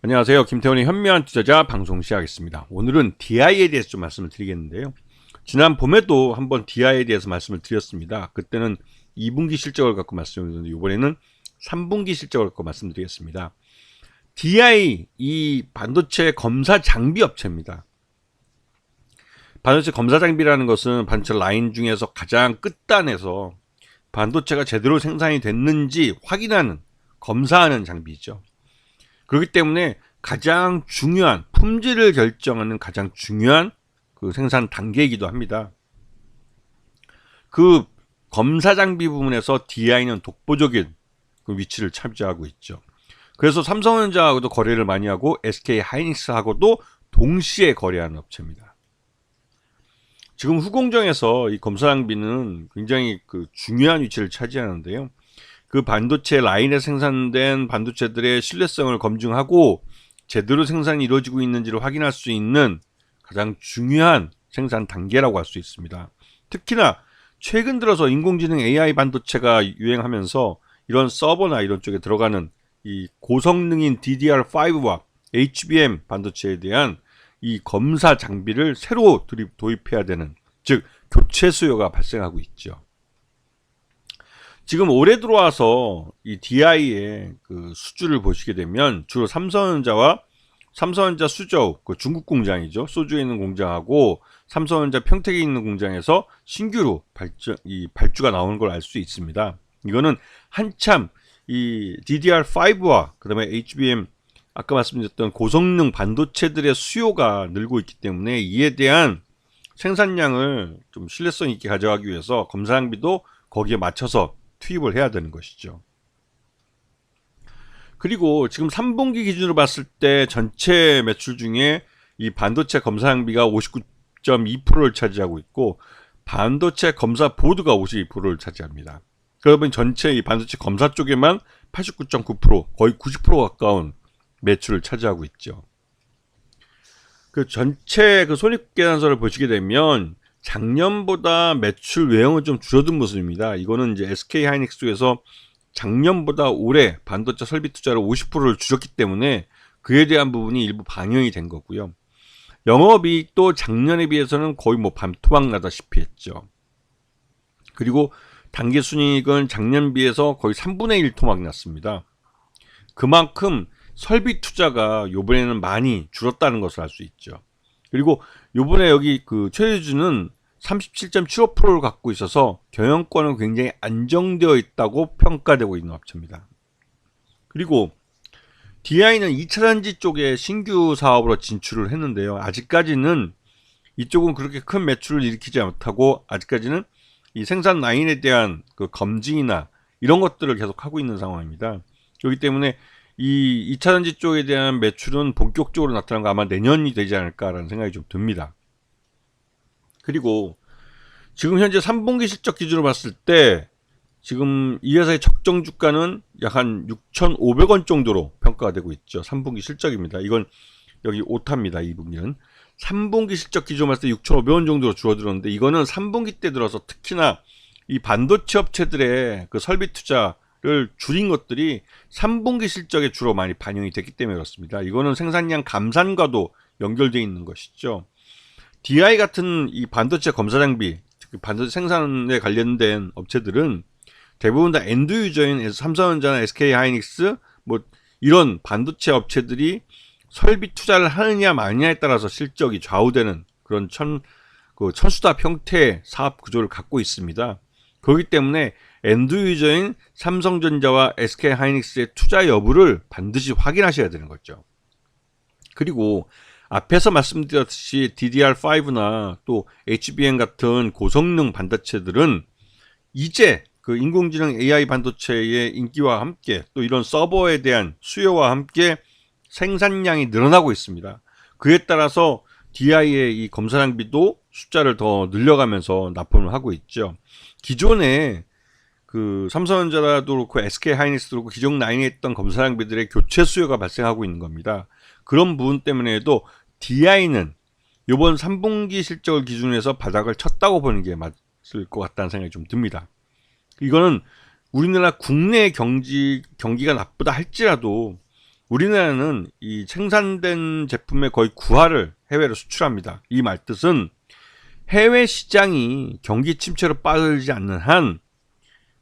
안녕하세요. 김태원의 현명한 투자자 방송 시작하겠습니다. 오늘은 DI에 대해서 좀 말씀을 드리겠는데요. 지난 봄에도 한번 DI에 대해서 말씀을 드렸습니다. 그때는 2분기 실적을 갖고 말씀드렸는데 이번에는 3분기 실적을 갖고 말씀드리겠습니다. DI, 이 반도체 검사 장비 업체입니다. 반도체 검사 장비라는 것은 반도체 라인 중에서 가장 끝단에서 반도체가 제대로 생산이 됐는지 확인하는, 검사하는 장비죠. 그렇기 때문에 가장 중요한, 품질을 결정하는 가장 중요한 그 생산 단계이기도 합니다. 그 검사 장비 부분에서 DI는 독보적인 그 위치를 차지하고 있죠. 그래서 삼성전자하고도 거래를 많이 하고 SK 하이닉스하고도 동시에 거래하는 업체입니다. 지금 후공정에서 이 검사 장비는 굉장히 그 중요한 위치를 차지하는데요. 그 반도체 라인에 생산된 반도체들의 신뢰성을 검증하고 제대로 생산이 이루어지고 있는지를 확인할 수 있는 가장 중요한 생산 단계라고 할 수 있습니다. 특히나 최근 들어서 인공지능 AI 반도체가 유행하면서 이런 서버나 이런 쪽에 들어가는 이 고성능인 DDR5와 HBM 반도체에 대한 이 검사 장비를 새로 도입해야 되는, 즉 교체 수요가 발생하고 있죠. 지금 올해 들어와서 이 DI의 그 수주를 보시게 되면 주로 삼성전자 수저우, 그 중국 공장이죠. 소주에 있는 공장하고 삼성전자 평택에 있는 공장에서 신규로 발주가 나오는 걸 알 수 있습니다. 이거는 한참 이 DDR5와 그다음에 HBM, 아까 말씀드렸던 고성능 반도체들의 수요가 늘고 있기 때문에 이에 대한 생산량을 좀 신뢰성 있게 가져가기 위해서 검사 장비도 거기에 맞춰서 투입을 해야 되는 것이죠. 그리고 지금 3분기 기준으로 봤을 때 전체 매출 중에 이 반도체 검사 장비가 59.2%를 차지하고 있고 반도체 검사 보드가 52%를 차지합니다. 그러면 전체 이 반도체 검사 쪽에만 89.9%, 거의 90% 가까운 매출을 차지하고 있죠. 그 전체 그 손익계산서를 보시게 되면 작년보다 매출 외형은 좀 줄어든 모습입니다. 이거는 이제 SK 하이닉스 쪽에서 작년보다 올해 반도체 설비 투자를 50%를 줄였기 때문에 그에 대한 부분이 일부 반영이 된 거고요. 영업이익도 작년에 비해서는 거의 뭐 반토막 나다시피 했죠. 그리고 당기순이익은 작년 비해서 거의 3분의 1 토막 났습니다. 그만큼 설비 투자가 이번에는 많이 줄었다는 것을 알 수 있죠. 그리고 요번에 여기 그 최대주는 37.75%를 갖고 있어서 경영권은 굉장히 안정되어 있다고 평가되고 있는 업체입니다. 그리고 DI는 2차전지 쪽에 신규 사업으로 진출을 했는데요. 아직까지는 이쪽은 그렇게 큰 매출을 일으키지 못하고 아직까지는 이 생산 라인에 대한 그 검증이나 이런 것들을 계속 하고 있는 상황입니다. 그렇기 때문에 이 2차전지 쪽에 대한 매출은 본격적으로 나타나는 거 아마 내년이 되지 않을까라는 생각이 좀 듭니다. 그리고 지금 현재 3분기 실적 기준으로 봤을 때 지금 이 회사의 적정 주가는 약 한 6,500원 정도로 평가가 되고 있죠. 3분기 실적입니다. 이건 여기 오타입니다. 2분기는. 3분기 실적 기준으로 봤을 때 6,500원 정도로 줄어들었는데 이거는 3분기 때 들어서 특히나 이 반도체 업체들의 그 설비 투자를 줄인 것들이 3분기 실적에 주로 많이 반영이 됐기 때문에 그렇습니다. 이거는 생산량 감산과도 연결되어 있는 것이죠. DI 같은 이 반도체 검사 장비, 특히 반도체 생산에 관련된 업체들은 대부분 다 엔드 유저인 삼성전자나 SK 하이닉스 뭐 이런 반도체 업체들이 설비 투자를 하느냐 마느냐에 따라서 실적이 좌우되는 그런 천수답 형태의 사업 구조를 갖고 있습니다. 그렇기 때문에 엔드 유저인 삼성전자와 SK 하이닉스의 투자 여부를 반드시 확인하셔야 되는 거죠. 그리고 앞에서 말씀드렸듯이 DDR5나 또 HBM 같은 고성능 반도체들은 이제 그 인공지능 AI 반도체의 인기와 함께 또 이런 서버에 대한 수요와 함께 생산량이 늘어나고 있습니다. 그에 따라서 DI의 이 검사 장비도 숫자를 더 늘려가면서 납품을 하고 있죠. 기존에 그 삼성전자도 그렇고 SK 하이닉스도 그렇고 기존 라인에 있던 검사 장비들의 교체 수요가 발생하고 있는 겁니다. 그런 부분 때문에도 DI는 이번 3분기 실적을 기준으로 해서 바닥을 쳤다고 보는 게 맞을 것 같다는 생각이 좀 듭니다. 이거는 우리나라 국내 경기가 나쁘다 할지라도 우리나라는 이 생산된 제품의 거의 9할을 해외로 수출합니다. 이 말뜻은 해외 시장이 경기 침체로 빠지지 않는 한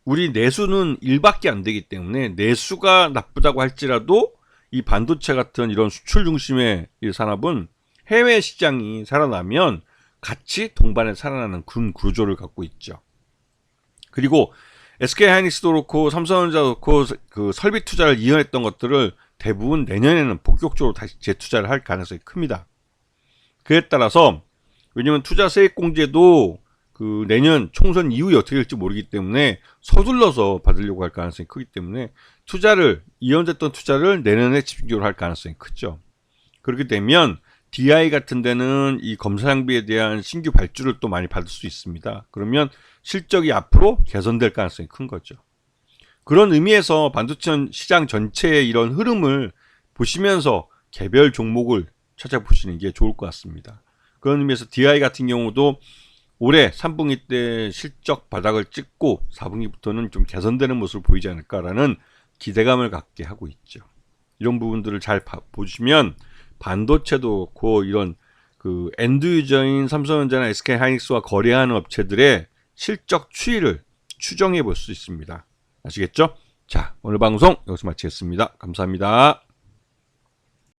우리 내수는 1밖에 안 되기 때문에 내수가 나쁘다고 할지라도 이 반도체 같은 이런 수출 중심의 이 산업은 해외 시장이 살아나면 같이 동반해 살아나는 그런 구조를 갖고 있죠. 그리고 SK하이닉스도 그렇고 삼성전자도 그렇고 그 설비 투자를 이연했던 것들을 대부분 내년에는 본격적으로 다시 재투자를 할 가능성이 큽니다. 그에 따라서 왜냐면 투자 세액 공제도 그 내년 총선 이후에 어떻게 될지 모르기 때문에 서둘러서 받으려고 할 가능성이 크기 때문에 투자를 이연됐던 투자를 내년에 집중적으로 할 가능성이 크죠. 그렇게 되면 DI 같은 데는 이 검사 장비에 대한 신규 발주를 또 많이 받을 수 있습니다. 그러면 실적이 앞으로 개선될 가능성이 큰 거죠. 그런 의미에서 반도체 시장 전체의 이런 흐름을 보시면서 개별 종목을 찾아보시는 게 좋을 것 같습니다. 그런 의미에서 DI 같은 경우도 올해 3분기 때 실적 바닥을 찍고 4분기부터는 좀 개선되는 모습을 보이지 않을까라는 기대감을 갖게 하고 있죠. 이런 부분들을 잘 보시면 반도체도 그렇고 이런 그 엔드 유저인 삼성전자나 SK하이닉스와 거래하는 업체들의 실적 추이를 추정해 볼 수 있습니다. 아시겠죠? 자, 오늘 방송 여기서 마치겠습니다. 감사합니다.